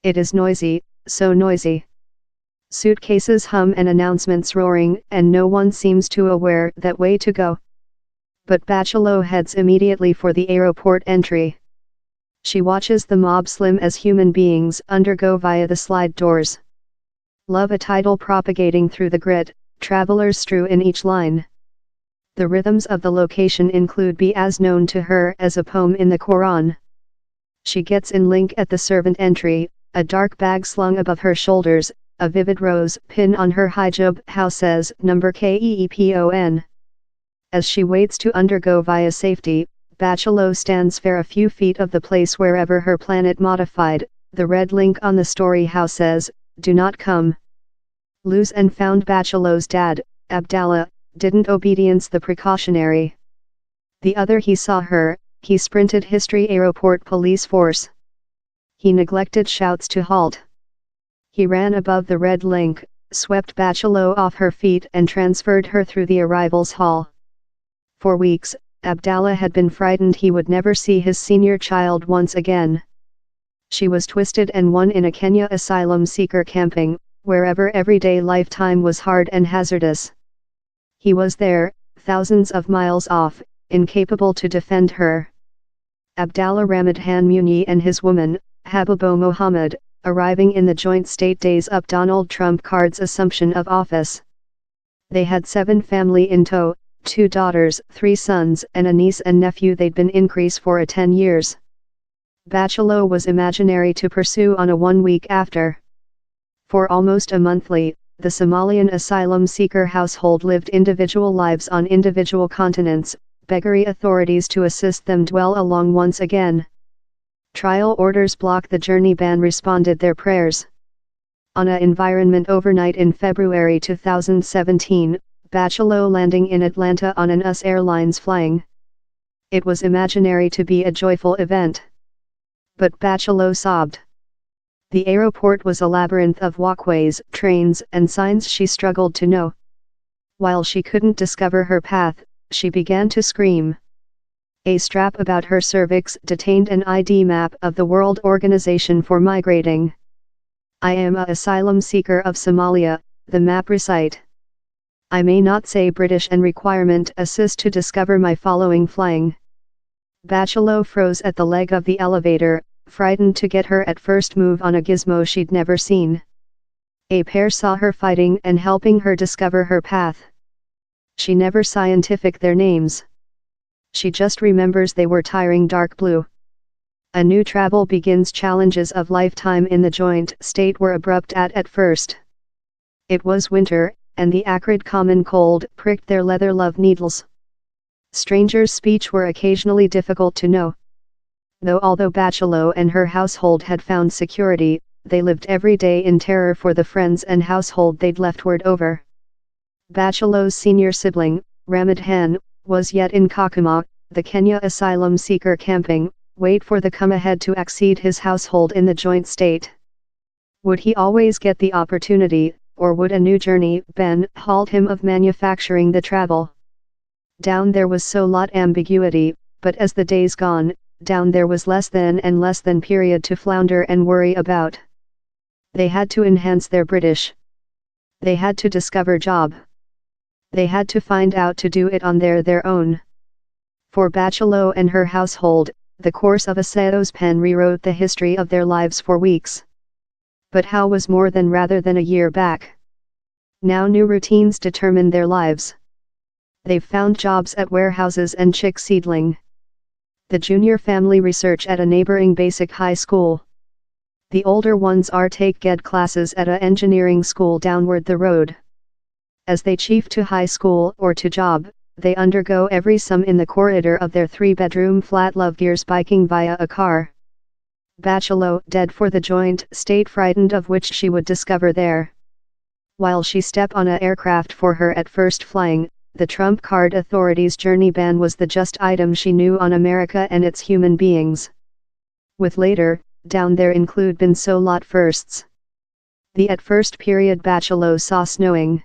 It is noisy, so noisy. Suitcases hum and announcements roaring, and no one seems to aware that way to go. But Bachelot heads immediately for the aeroport entry. She watches the mob, slim as human beings, undergo via the slide doors. Love a title propagating through the grit, travelers strew in each line. The rhythms of the location include be as known to her as a poem in the Quran. She gets in link at the servant entry, a dark bag slung above her shoulders, a vivid rose pin on her hijab, house says number KEEPON. As she waits to undergo via safety, Bachelot stands fair a few feet of the place wherever her planet modified. The red link on the story house says, do not come. Lose and found Bachelot's dad, Abdallah, didn't obedience the precautionary. The other he saw her, he sprinted history airport police force. He neglected shouts to halt. He ran above the red link, swept Bachelot off her feet and transferred her through the arrivals hall. For weeks, Abdallah had been frightened he would never see his senior child once again. She was twisted and won in a Kenya asylum seeker camping, wherever everyday lifetime was hard and hazardous. He was there, thousands of miles off, incapable to defend her. Abdallah Ramadhan Muni and his woman, Habibo Mohammed, arriving in the joint state days up Donald Trump card's assumption of office. They had 7 family in tow, 2 daughters, 3 sons and a niece and nephew. They'd been increase for 10 years. Bachelot was imaginary to pursue on a 1 week after. For almost a monthly, the Somalian asylum seeker household lived individual lives on individual continents, begging authorities to assist them dwell along once again. Trial orders block the journey ban responded their prayers. On a environment overnight in February 2017, Bachelot landing in Atlanta on an US Airlines flying. It was imaginary to be a joyful event. But Bachelot sobbed. The airport was a labyrinth of walkways, trains, and signs she struggled to know. While she couldn't discover her path, she began to scream. A strap about her cervix detained an ID map of the World Organization for Migrating. I am a asylum seeker of Somalia, the map recite. I may not say British and requirement assist to discover my following flying. Bachelot froze at the leg of the elevator, frightened to get her at first move on a gizmo she'd never seen. A pair saw her fighting and helping her discover her path. She never scientific their names. She just remembers they were tiring dark blue. A new travel begins. Challenges of lifetime in the joint state were abrupt at first. It was winter, and the acrid common cold pricked their leather love needles. Strangers' speech were occasionally difficult to know. Although Bachelot and her household had found security, they lived every day in terror for the friends and household they'd left word over. Bachelot's senior sibling, Ramadhan, was yet in Kakuma, the Kenya asylum seeker camping, wait for the come ahead to exceed his household in the joint state. Would he always get the opportunity, or would a new journey ban halt him of manufacturing the travel? Down there was so lot ambiguity, but as the days gone, down there was less than and less than period to flounder and worry about. They had to enhance their British. They had to discover job. They had to find out to do it on their own. For Bachelot and her household, the course of a Sayo's pen rewrote the history of their lives for weeks. But how was more than rather than a year back? Now new routines determine their lives. They've found jobs at warehouses and chick seedling. The junior family research at a neighboring basic high school. The older ones are take GED classes at a engineering school downward the road. As they chief to high school or to job, they undergo every sum in the corridor of their 3-bedroom flat. Love years biking via a car. Bachelot dead for the joint state, frightened of which she would discover there. While she stepped on a aircraft for her at first flying, the Trump card authorities' journey ban was the just item she knew on America and its human beings. With later, down there include been so lot firsts. The at first period Bachelot saw snowing.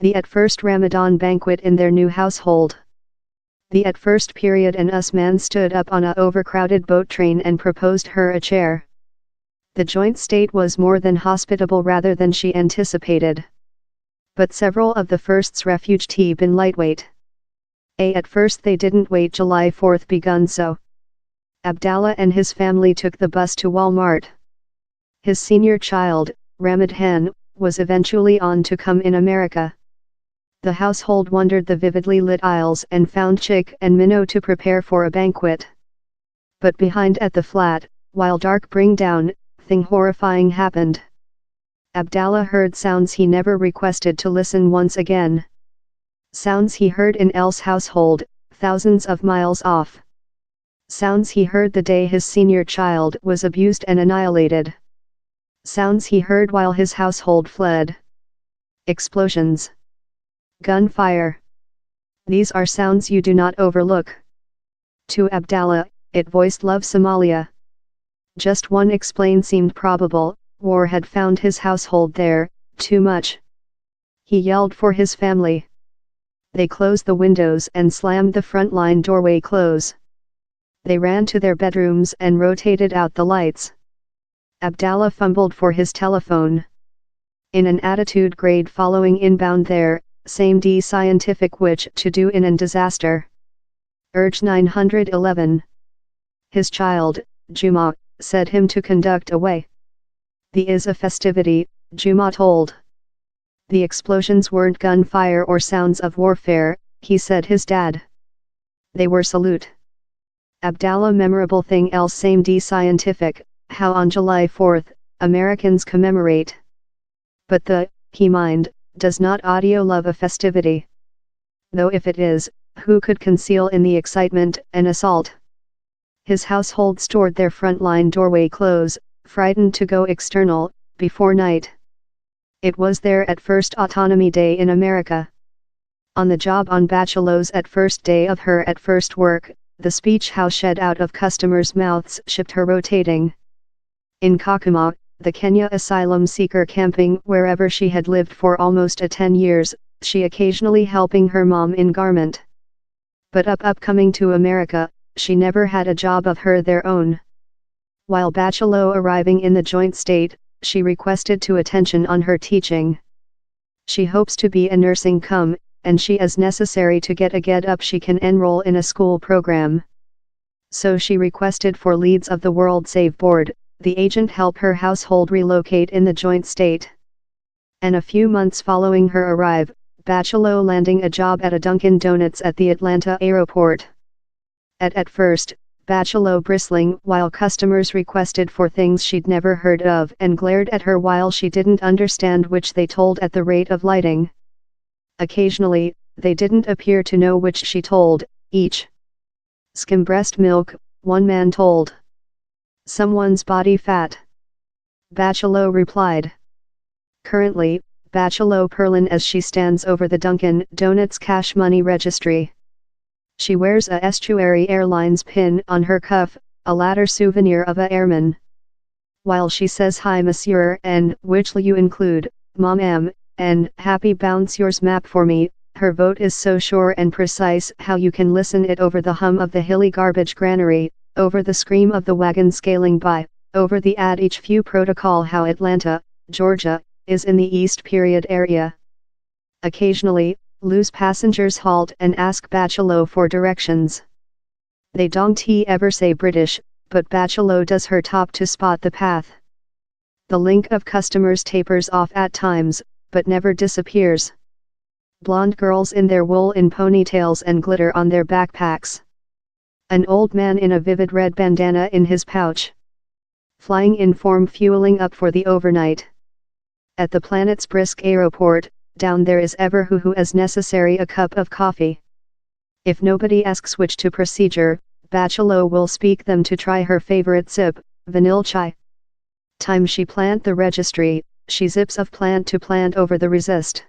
The at first Ramadan banquet in their new household. The at first period an US man stood up on a overcrowded boat train and proposed her a chair. The joint state was more than hospitable rather than she anticipated. But several of the first's refugee been lightweight. At first they didn't wait July 4th begun so. Abdallah and his family took the bus to Walmart. His senior child, Ramadhan, was eventually on to come in America. The household wandered the vividly lit aisles and found chick and minnow to prepare for a banquet. But behind at the flat, while dark bring down, thing horrifying happened. Abdallah heard sounds he never requested to listen once again. Sounds he heard in El's household, thousands of miles off. Sounds he heard the day his senior child was abused and annihilated. Sounds he heard while his household fled. Explosions. Gunfire. These are sounds you do not overlook. To Abdallah, it voiced love Somalia. Just one explain seemed probable, war had found his household there, too much. He yelled for his family. They closed the windows and slammed the front line doorway close. They ran to their bedrooms and rotated out the lights. Abdallah fumbled for his telephone. In an attitude grade following inbound there, same D scientific which to do in an disaster. Urge 911. His child, Juma, said him to conduct away. The is a festivity, Juma told. The explosions weren't gunfire or sounds of warfare, he said his dad. They were salute. Abdallah memorable thing else same D scientific, how on July 4th, Americans commemorate. But he mind, does not audio love a festivity. Though if it is, who could conceal in the excitement and assault? His household stored their front line doorway close, frightened to go external, before night. It was there at first Autonomy Day in America. On the job on Bachelor's at first day of her at first work, the speech how shed out of customers' mouths shipped her rotating. In Kakuma, the Kenya asylum seeker camping wherever she had lived for almost 10 years, she occasionally helping her mom in garment. But upcoming to America, she never had a job of her their own. While Bachelor arriving in the joint state, she requested to attention on her teaching. She hopes to be a nursing and she is necessary to get a get up she can enroll in a school program. So she requested for leads of the World Save Board, the agent help her household relocate in the joint state. And a few months following her arrive, Bachelor landing a job at a Dunkin' Donuts at the Atlanta airport. At first, Bachelor bristling while customers requested for things she'd never heard of and glared at her while she didn't understand which they told at the rate of lighting. Occasionally, they didn't appear to know which she told, each. Skim breast milk, one man told. Someone's body fat. Bachelor replied. Currently, Bachelor Perlin as she stands over the Dunkin' Donuts cash money registry. She wears a Estuary Airlines pin on her cuff, a latter souvenir of a airman. While she says hi monsieur and which'll you include, mom and happy bounce yours map for me, her vote is so sure and precise how you can listen it over the hum of the hilly garbage granary, over the scream of the wagon scaling by, over the ad each few protocol how Atlanta, Georgia, is in the East period area. Occasionally, loose passengers halt and ask Bachelor for directions. They don't ever say British, but Bachelor does her top to spot the path. The link of customers tapers off at times, but never disappears. Blonde girls in their wool in ponytails and glitter on their backpacks. An old man in a vivid red bandana in his pouch. Flying in form fueling up for the overnight. At the planet's brisk airport, down there is ever who as necessary a cup of coffee. If nobody asks which to procedure, Bachelor will speak them to try her favorite sip, vanilla chai. Time she plant the registry, she zips of plant to plant over the resist.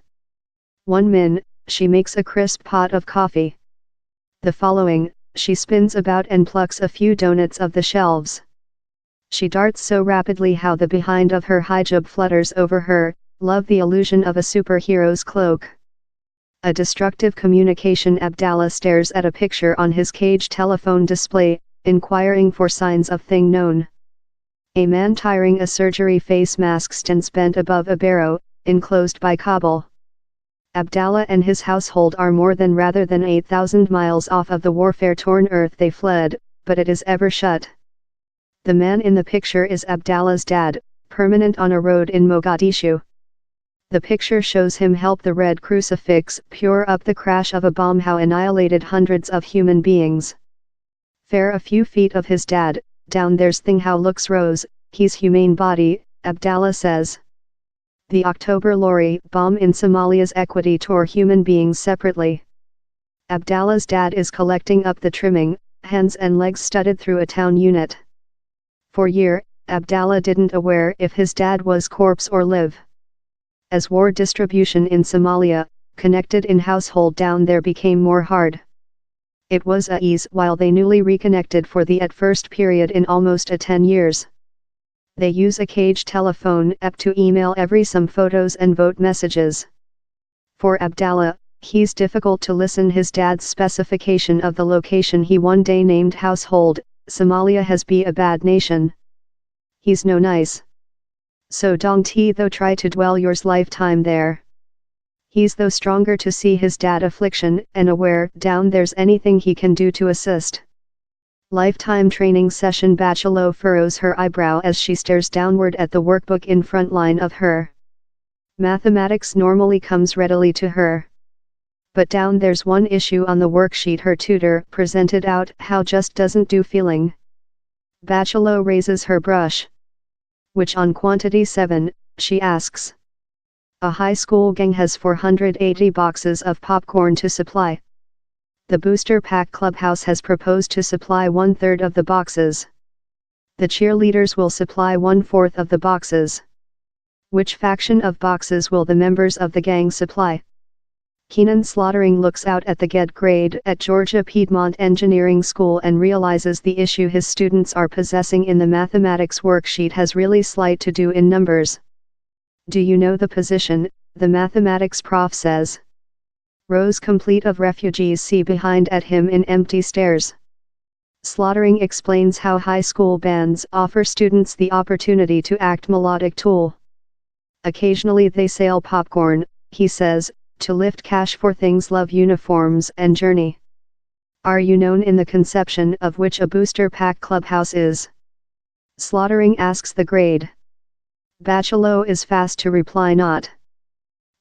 1 min, she makes a crisp pot of coffee. The following, she spins about and plucks a few donuts of the shelves. She darts so rapidly how the behind of her hijab flutters over her, love the illusion of a superhero's cloak. A destructive communication Abdallah stares at a picture on his cage telephone display, inquiring for signs of thing known. A man tiring a surgery face mask stands bent above a barrow, enclosed by cobble. Abdallah and his household are more than rather than 8,000 miles off of the warfare-torn earth they fled, but it is ever shut. The man in the picture is Abdallah's dad, permanent on a road in Mogadishu. The picture shows him help the Red Crucifix pure up the crash of a bomb how annihilated hundreds of human beings. Fair a few feet of his dad, down there's thing how looks Rose, he's humane body, Abdallah says. The October lorry bomb in Somalia's Equity tore human beings separately. Abdallah's dad is collecting up the trimming, hands and legs studded through a town unit. For year, Abdallah didn't aware if his dad was corpse or live. As war distribution in Somalia, connected in household down there became more hard. It was a ease while they newly reconnected for the at first period in almost 10 years. They use a cage telephone app to email every some photos and vote messages. For Abdallah, he's difficult to listen his dad's specification of the location he one day named household, Somalia has be a bad nation. He's no nice. So don't he though try to dwell yours lifetime there. He's though stronger to see his dad affliction and aware down there's anything he can do to assist. Lifetime training session Bachelot furrows her eyebrow as she stares downward at the workbook in front line of her. Mathematics normally comes readily to her. But down there's one issue on the worksheet her tutor presented out how just doesn't do feeling. Bachelot raises her brush. Which on quantity 7, she asks. A high school gang has 480 boxes of popcorn to supply. The Booster Pack Clubhouse has proposed to supply 1/3 of the boxes. The cheerleaders will supply 1/4 of the boxes. Which faction of boxes will the members of the gang supply? Keenan Slaughtering looks out at the get grade at Georgia Piedmont Engineering School and realizes the issue his students are possessing in the mathematics worksheet has really slight to do in numbers. Do you know the position? The mathematics prof says. Rows complete of refugees see behind at him in empty stares. Slaughtering explains how high school bands offer students the opportunity to act melodic tool. Occasionally they sell popcorn, he says, to lift cash for things love uniforms and journey. Are you known in the conception of which a booster pack clubhouse is? Slaughtering asks the grade. Bachelot is fast to reply not.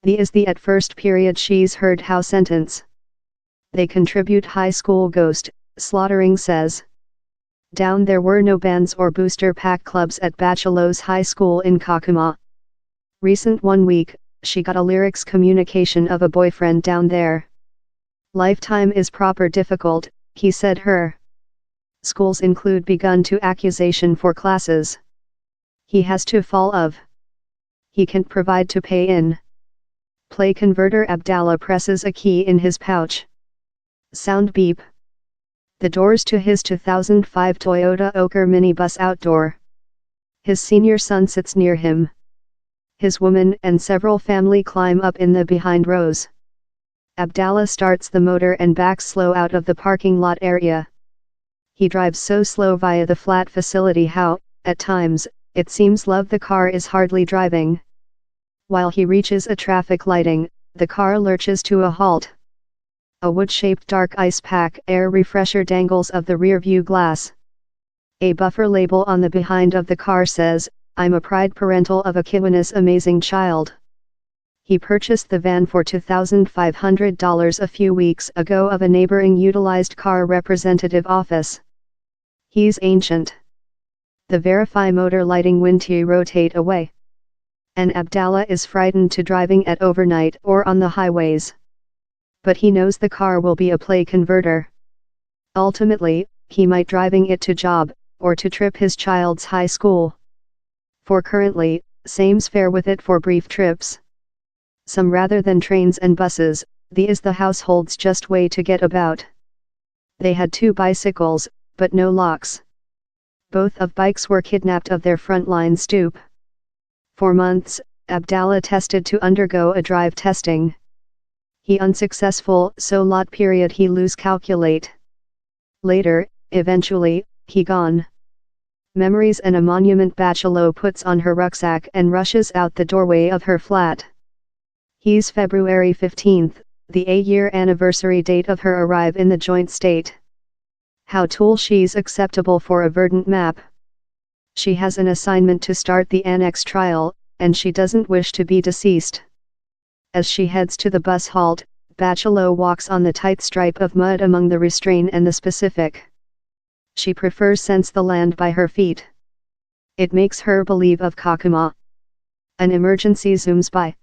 The is the at first period she's heard how sentence. They contribute high school ghost, Slaughtering says. Down there were no bands or booster pack clubs at Bachelot's high school in Kakuma. Recent 1 week, she got a lyrics communication of a boyfriend down there. Lifetime is proper difficult, he said her. Schools include begun to accusation for classes. He has to fall of. He can't provide to pay in. Play converter Abdallah presses a key in his pouch. Sound beep. The doors to his 2005 Toyota Ochre minibus outdoor. His senior son sits near him. His woman and several family climb up in the behind rows. Abdallah starts the motor and backs slow out of the parking lot area. He drives so slow via the flat facility how, at times, it seems love the car is hardly driving. While he reaches a traffic lighting, the car lurches to a halt. A wood-shaped dark ice pack air refresher dangles of the rear view glass. A buffer label on the behind of the car says, I'm a pride parental of a Kiwanis amazing child. He purchased the van for $2,500 a few weeks ago of a neighboring utilized car representative office. He's ancient. The Verify motor lighting windy rotate away. And Abdallah is frightened to driving at overnight or on the highways. But he knows the car will be a play converter. Ultimately, he might driving it to job, or to trip his child's high school. For currently, same's fare with it for brief trips. Some rather than trains and buses, the is the household's just way to get about. They had 2 bicycles, but no locks. Both of bikes were kidnapped of their frontline stoop. For months, Abdallah tested to undergo a drive testing. He unsuccessful, so lot period he lose calculate. Later, eventually, he gone. memories and a monument. Bachelot puts on her rucksack and rushes out the doorway of her flat. He's February 15th, the 8-year anniversary date of her arrive in the joint state. How tall she's acceptable for a verdant map. She has an assignment to start the annex trial, and she doesn't wish to be deceased. As she heads to the bus halt, Bachelot walks on the tight stripe of mud among the restrain and the specific. She prefers sense the land by her feet. It makes her believe of Kakuma. An emergency zooms by.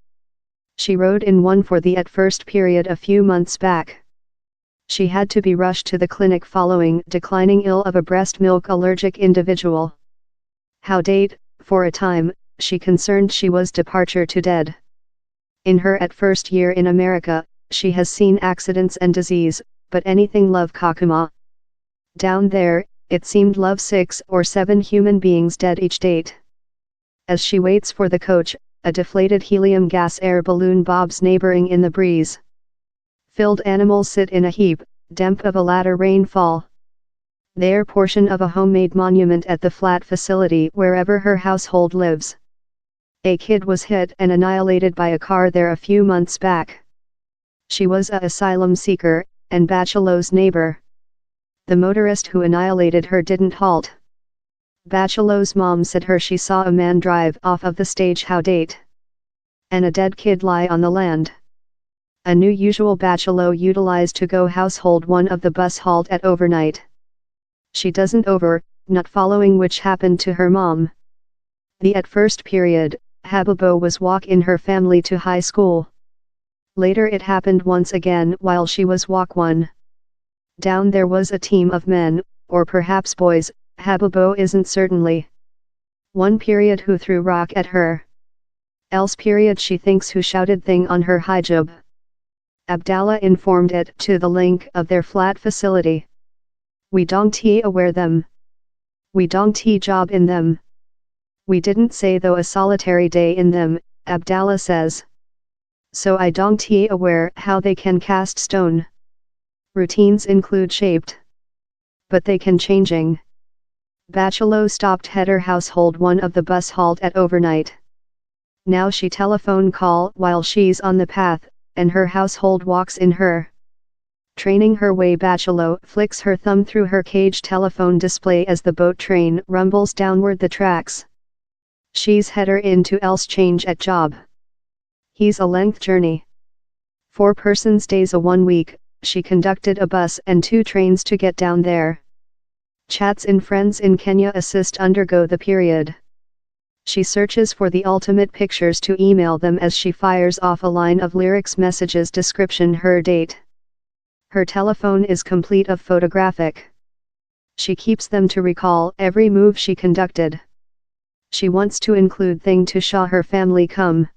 She rode in one for the at first period a few months back. She had to be rushed to the clinic following declining ill of a breast milk allergic individual. How date, for a time, she concerned she was departure to dead. In her at first year in America, she has seen accidents and disease, but anything love Kakuma. Down there, it seemed love 6 or 7 human beings dead each date. As she waits for the coach, a deflated helium gas air balloon bobs neighboring in the breeze. Filled animals sit in a heap, damp of a latter rainfall. They are portion of a homemade monument at the flat facility wherever her household lives. A kid was hit and annihilated by a car there a few months back. She was a asylum seeker, and Bachelot's neighbor. The motorist who annihilated her didn't halt. Bachelot's mom said she saw a man drive off of the stage. How date? And a dead kid lie on the land. A new usual Bachelot utilized to go household one of the bus halt at overnight. She doesn't not following which happened to her mom. The at first period, Habibo was walk in her family to high school. Later it happened once again while she was walk 1. Down there was a team of men, or perhaps boys, Habibo isn't certainly. One period who threw rock at her. Else period she thinks who shouted thing on her hijab. Abdallah informed it to the link of their flat facility. We don't aware them. We don't job in them. We didn't say though a solitary day in them, Abdallah says. So I don't aware how they can cast stone. Routines include shaped. But they can changing. Bachelot stopped header household one of the bus halt at overnight. Now she telephone call while she's on the path, and her household walks in her. Training her way. Bachelot flicks her thumb through her cage telephone display as the boat train rumbles downward the tracks. She's header into else change at job. He's a length journey. 4 persons days a 1 week, she conducted a bus and 2 trains to get down there. Chats in friends in Kenya assist undergo the period. She searches for the ultimate pictures to email them as she fires off a line of lyrics messages description her date. Her telephone is complete of photographic. She keeps them to recall every move she conducted. She wants to include thing to show her family come.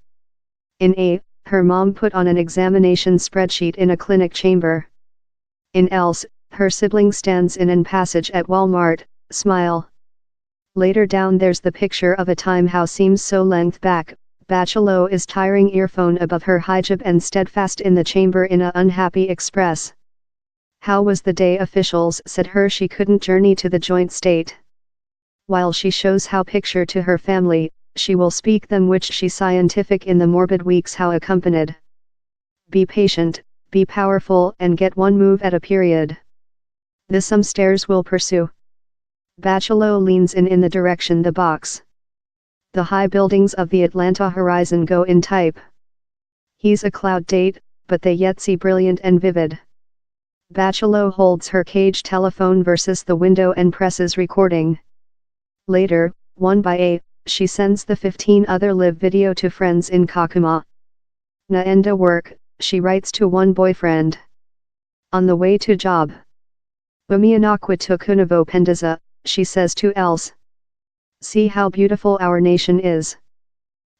In her mom put on an examination spreadsheet in a clinic chamber. In else, her sibling stands in an passage at Walmart, smile. Later down there's the picture of a time how seems so length back, Bachelot is tiring earphone above her hijab and steadfast in the chamber in a unhappy express. How was the day? Officials said she couldn't journey to the joint state. While she shows how picture to her family, she will speak them which she scientific in the morbid weeks how accompanied. Be patient, be powerful and get one move at a period. The some stairs will pursue. Bachelot leans in the direction the box. The high buildings of the Atlanta horizon go in type. He's a cloud date, but they yet see brilliant and vivid. Bachelot holds her cage telephone versus the window and presses recording. Later, one by she sends the 15 other live video to friends in Kakuma. Naenda work, she writes to one boyfriend. On the way to job. Umianakwa tukunavo pendaza, she says to else. See how beautiful our nation is.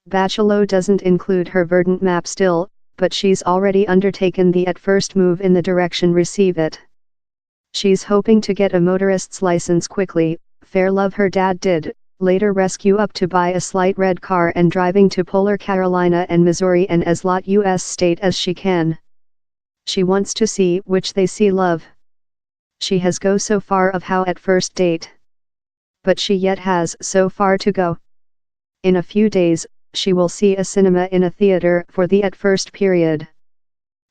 Bachelot doesn't include her verdant map still, but she's already undertaken the at first move in the direction receive it. She's hoping to get a motorist's license quickly, fair love her dad did, later rescue up to buy a slight red car and driving to Polar Carolina and Missouri and as lot US state as she can. She wants to see which they see love. She has go so far of how at first date. but she yet has so far to go. In a few days, she will see a cinema in a theater for the at first period.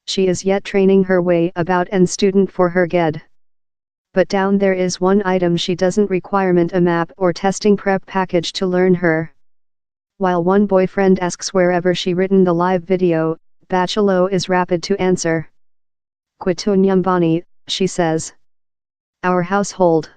She is yet training her way about and student for her GED. But down there is one item she doesn't requirement a map or testing prep package to learn her. While one boyfriend asks wherever she written the live video, Bachelo is rapid to answer. Kwetu nyumbani, she says. Our household.